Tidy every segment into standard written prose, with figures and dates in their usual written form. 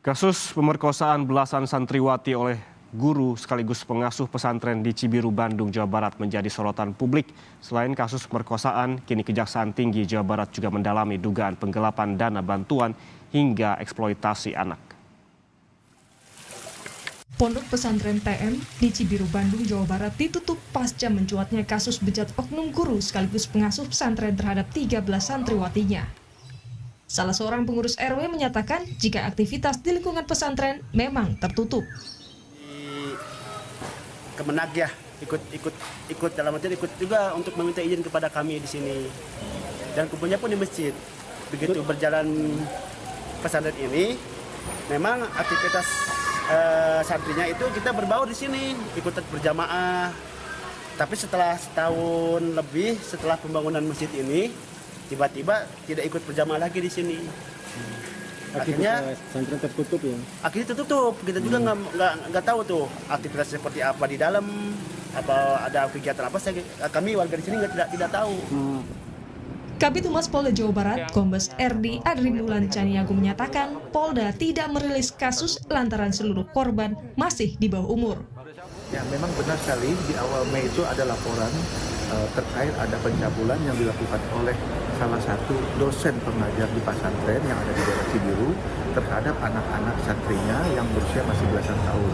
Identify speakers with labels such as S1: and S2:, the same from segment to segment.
S1: Kasus pemerkosaan belasan santriwati oleh guru sekaligus pengasuh pesantren di Cibiru, Bandung, Jawa Barat menjadi sorotan publik. Selain kasus pemerkosaan, kini Kejaksaan Tinggi Jawa Barat juga mendalami dugaan penggelapan dana bantuan hingga eksploitasi anak.
S2: Pondok pesantren TM di Cibiru, Bandung, Jawa Barat ditutup pasca mencuatnya kasus bejat oknum guru sekaligus pengasuh pesantren terhadap 13 santriwatinya. Salah seorang pengurus RW menyatakan jika aktivitas di lingkungan pesantren memang tertutup.
S3: Kemenag ya, ikut dalam artian ikut juga untuk meminta izin kepada kami di sini. Dan kumpulnya pun di masjid. Begitu berjalan pesantren ini, memang aktivitas santrinya itu kita berbaur di sini, ikut berjamaah. Tapi setelah setahun lebih setelah pembangunan masjid ini, tiba-tiba tidak ikut berjamaah lagi di sini. Akhirnya
S4: pesantren tertutup ya.
S3: Akhirnya tertutup. Kita juga nggak tahu tuh aktivitas seperti apa di dalam, apa ada kegiatan apa. Kami warga di sini tidak tahu.
S2: Kabid Humas Polda Jawa Barat, Kombes RD Adri Mulan Caniago menyatakan Polda tidak merilis kasus lantaran seluruh korban masih di bawah umur.
S5: Ya, memang benar sekali di awal Mei itu ada laporan terkait ada pencabulan yang dilakukan oleh salah satu dosen pengajar di pesantren yang ada di daerah Cibiru terhadap anak-anak santrinya yang berusia masih belasan tahun.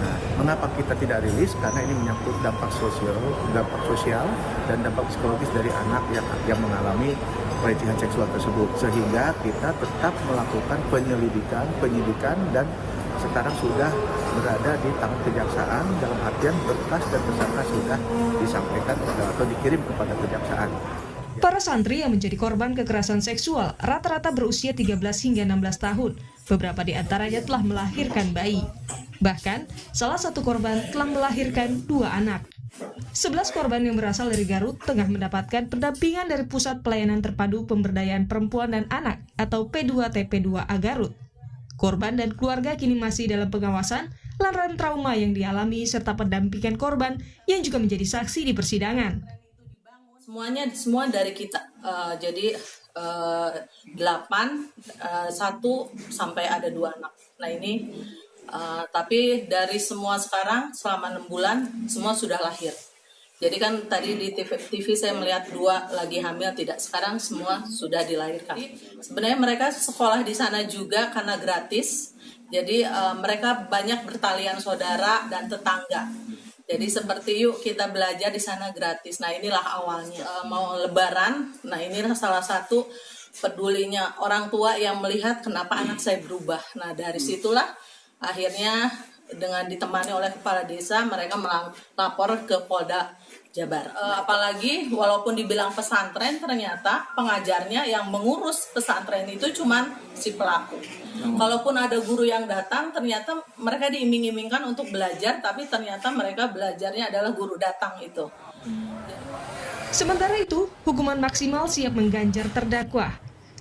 S5: Nah, mengapa kita tidak rilis? Karena ini menyangkut dampak sosial dan dampak psikologis dari anak yang mengalami pelecehan seksual tersebut. Sehingga kita tetap melakukan penyidikan dan sekarang sudah berada di tangan kejaksaan, dalam artian berkas dan tersangka sudah disampaikan atau dikirim kepada kejaksaan.
S2: Para santri yang menjadi korban kekerasan seksual rata-rata berusia 13 hingga 16 tahun. Beberapa di antaranya telah melahirkan bayi. Bahkan, salah satu korban telah melahirkan 2 anak. 11 korban yang berasal dari Garut tengah mendapatkan pendampingan dari Pusat Pelayanan Terpadu Pemberdayaan Perempuan dan Anak atau P2TP2A Garut. Korban dan keluarga kini masih dalam pengawasan lantaran trauma yang dialami serta pendampingan korban yang juga menjadi saksi di persidangan.
S6: Semua dari kita, jadi 8, 1 sampai ada 2 anak. Nah ini, tapi dari semua sekarang selama 6 bulan semua sudah lahir. Jadi kan tadi di TV saya melihat 2 lagi hamil, tidak. Sekarang semua sudah dilahirkan. Sebenarnya mereka sekolah di sana juga karena gratis. Jadi mereka banyak bertalian saudara dan tetangga. Jadi seperti yuk kita belajar di sana gratis. Nah inilah awalnya. Mau lebaran, nah inilah salah satu pedulinya orang tua yang melihat kenapa anak saya berubah. Nah dari situlah akhirnya dengan ditemani oleh kepala desa mereka melapor ke Polda Jabar. Apalagi walaupun dibilang pesantren, ternyata pengajarnya yang mengurus pesantren itu cuman si pelaku. Kalaupun ada guru yang datang, ternyata mereka diiming-imingkan untuk belajar, tapi ternyata mereka belajarnya adalah guru datang itu.
S2: Sementara itu, hukuman maksimal siap mengganjar terdakwa.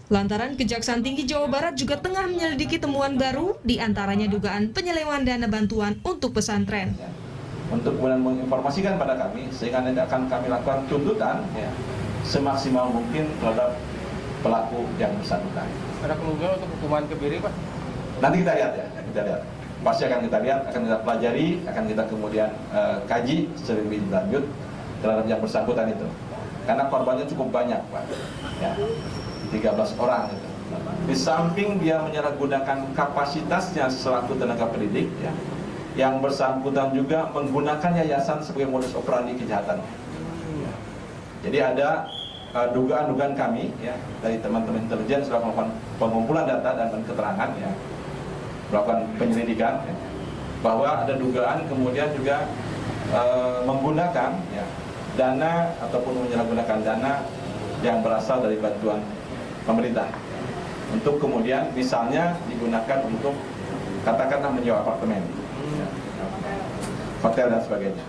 S2: Lantaran Kejaksaan Tinggi Jawa Barat juga tengah menyelidiki temuan baru, diantaranya dugaan penyelewengan dana bantuan untuk pesantren.
S7: Untuk kemudian menginformasikan pada kami, sehingga nanti akan kami lakukan tuntutan ya, semaksimal mungkin terhadap pelaku yang bersangkutan.
S4: Ada kemungkinan untuk hukuman kebiri, Pak?
S7: Nanti kita lihat ya, kita lihat. Pasti akan kita lihat, akan kita pelajari, akan kita kemudian kaji secara lebih lanjut terhadap yang bersangkutan itu. Karena korbannya cukup banyak, Pak. Ya, 13 orang itu. Di samping dia menyalahgunakan kapasitasnya selaku tenaga pendidik, ya, yang bersangkutan juga menggunakan yayasan sebagai modus operandi kejahatan. Jadi ada dugaan-dugaan kami ya dari teman-teman intelijen sudah melakukan pengumpulan data dan keterangan ya, melakukan penyelidikan ya, bahwa ada dugaan kemudian juga menggunakan ya, dana ataupun menyalahgunakan dana yang berasal dari bantuan pemerintah untuk kemudian misalnya digunakan untuk katakanlah menyewa apartemen, hotel dan sebagainya.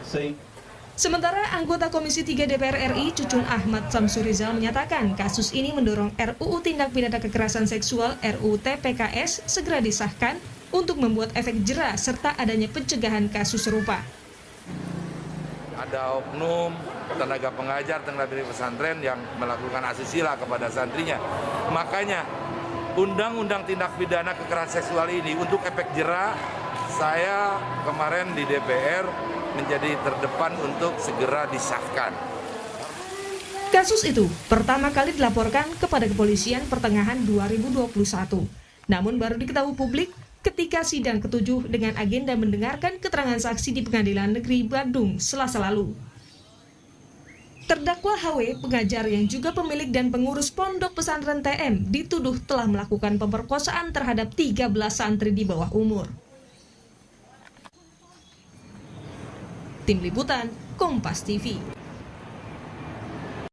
S2: Sementara anggota Komisi 3 DPR RI Cucun Ahmad Samsurizal menyatakan kasus ini mendorong RUU Tindak Pidana Kekerasan Seksual RUU TPKS segera disahkan untuk membuat efek jera serta adanya pencegahan kasus serupa.
S8: Ada oknum tenaga pengajar, tenaga pendidik pesantren yang melakukan asusila kepada santrinya. Makanya Undang-undang tindak pidana kekerasan seksual ini untuk efek jera, saya kemarin di DPR menjadi terdepan untuk segera disahkan.
S2: Kasus itu pertama kali dilaporkan kepada kepolisian pertengahan 2021. Namun baru diketahui publik ketika sidang ke-7 dengan agenda mendengarkan keterangan saksi di Pengadilan Negeri Bandung Selasa lalu. Terdakwa HW, pengajar yang juga pemilik dan pengurus pondok pesantren TM, dituduh telah melakukan pemerkosaan terhadap 13 santri di bawah umur. Tim Liputan, Kompas TV.